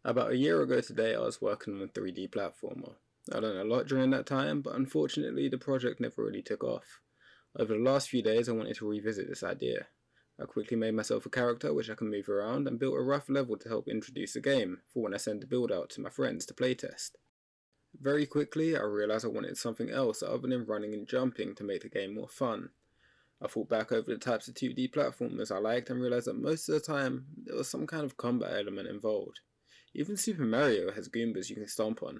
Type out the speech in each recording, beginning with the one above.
About a year ago today, I was working on a 3D platformer. I learned a lot during that time, but unfortunately the project never really took off. Over the last few days I wanted to revisit this idea. I quickly made myself a character which I can move around and built a rough level to help introduce the game for when I send the build out to my friends to playtest. Very quickly I realised I wanted something else other than running and jumping to make the game more fun. I thought back over the types of 2D platformers I liked and realised that most of the time there was some kind of combat element involved. Even Super Mario has Goombas you can stomp on.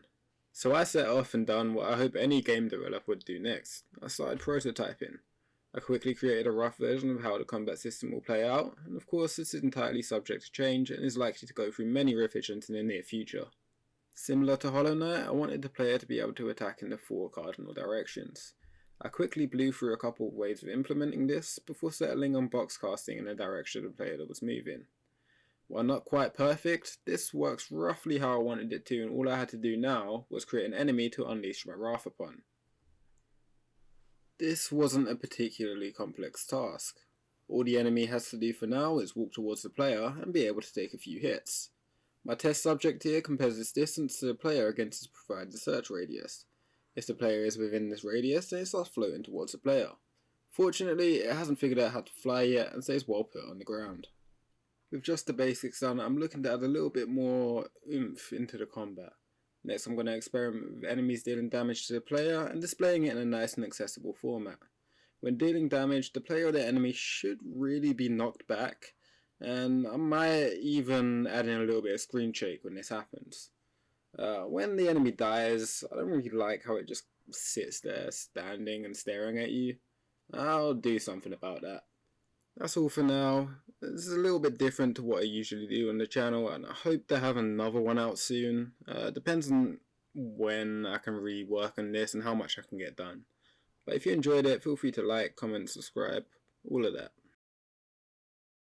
So I set off and done what I hope any game developer would do next. I started prototyping. I quickly created a rough version of how the combat system will play out, and of course this is entirely subject to change and is likely to go through many revisions in the near future. Similar to Hollow Knight, I wanted the player to be able to attack in the 4 cardinal directions. I quickly blew through a couple of ways of implementing this before settling on box casting in the direction of the player that was moving. While not quite perfect, this works roughly how I wanted it to, and all I had to do now was create an enemy to unleash my wrath upon. This wasn't a particularly complex task. All the enemy has to do for now is walk towards the player and be able to take a few hits. My test subject here compares its distance to the player against its provided search radius. If the player is within this radius, then it starts floating towards the player. Fortunately, it hasn't figured out how to fly yet and stays well put on the ground. With just the basics done, I'm looking to add a little bit more oomph into the combat. Next I'm going to experiment with enemies dealing damage to the player and displaying it in a nice and accessible format. When dealing damage, the player or the enemy should really be knocked back, and I might even add in a little bit of screen shake when this happens. When the enemy dies, I don't really like how it just sits there standing and staring at you. I'll do something about that. That's all for now. This is a little bit different to what I usually do on the channel, and I hope to have another one out soon. Depends on when I can really work on this and how much I can get done. But if you enjoyed it, feel free to like, comment, subscribe, all of that.